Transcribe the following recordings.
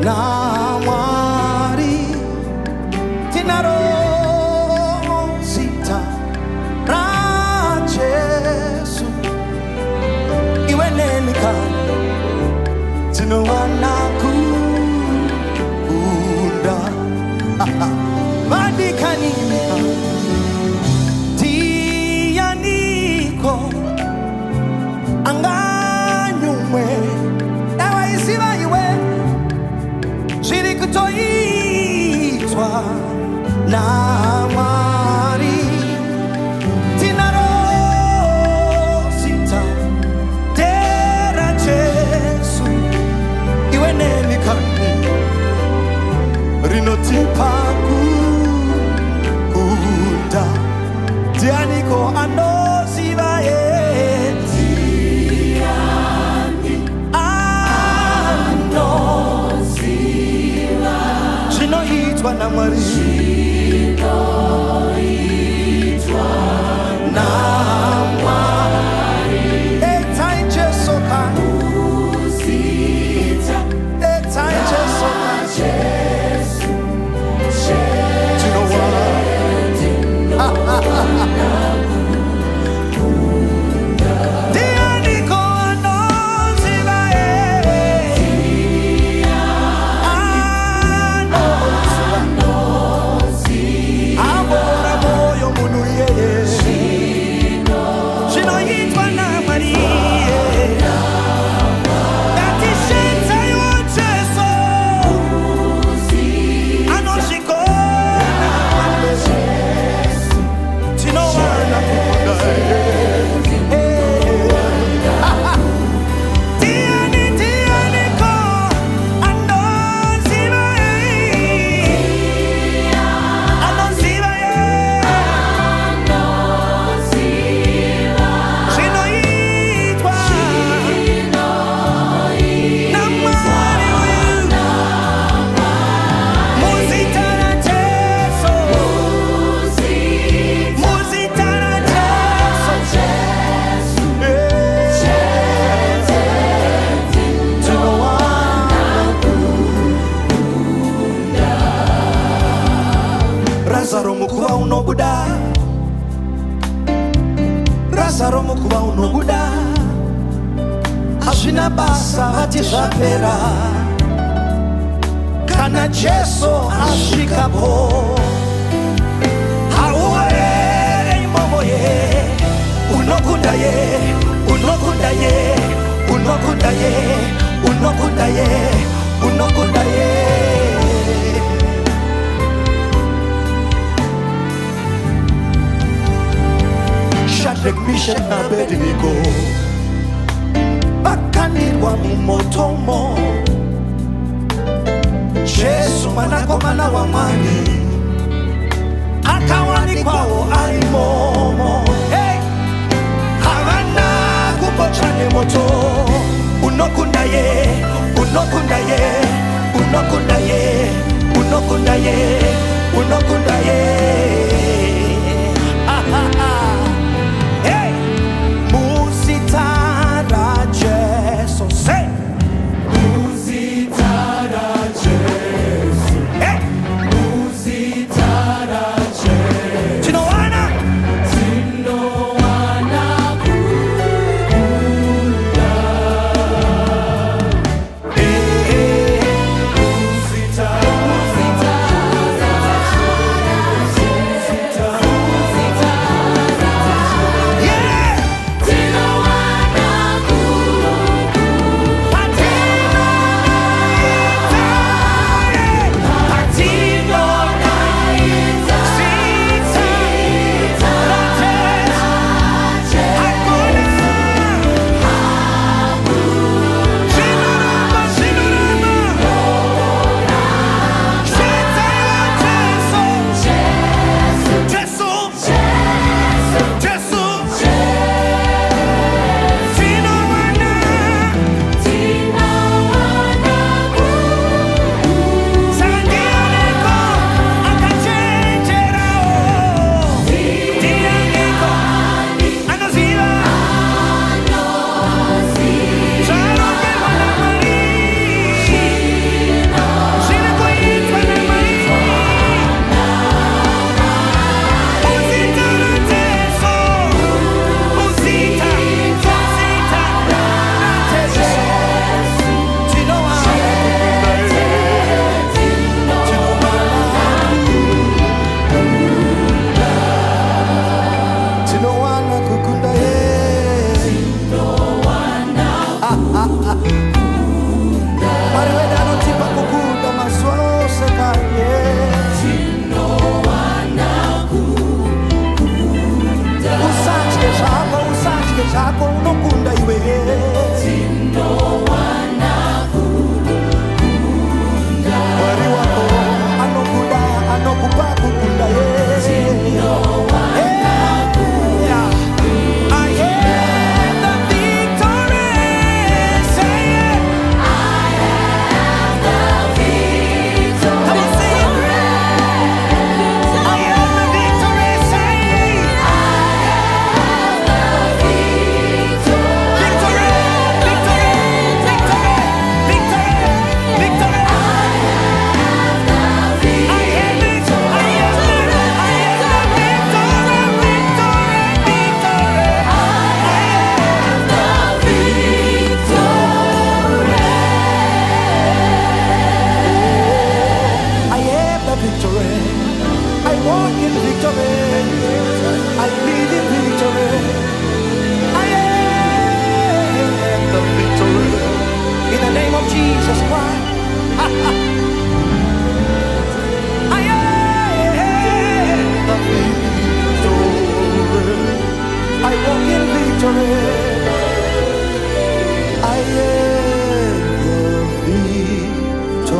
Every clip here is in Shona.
Namwari Tinaro Sita Rajesu Iwenenika Tinuana Kunda Vadikani Tianiko Anganyumwe Ewa isiva iwe Shirikutoitwa Namwari Tinaro Sita Tera Jesu Iwenenikani Rinotipaku Kunda Tianiko Andosiva Namwari Namwari Etai Jesoka Usita Etai Jesoka Jesu Do you know what? Lazaro mukuba unobuda Ashina basa hati shapera Kana Jesu ashikapo Hauare imomoye Unokundaye, unokundaye, unokundaye, unokundaye, unokundaye Shadrach, Meshach na Abednego bakanirwa mu motomo Jesu mwana wa mwani akawanikwaho ari momo Havana kubochane moto Unokundaye, unokundaye, unokundaye, unokundaye, unokundaye Marwedano tipa kukuda maswose kaye. Usachike chako unokunda iwe. Mwari wako anokupa kukunda ye. Jesus Christ. I am the victory. I walk in victory. I am the victory.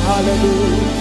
Hallelujah.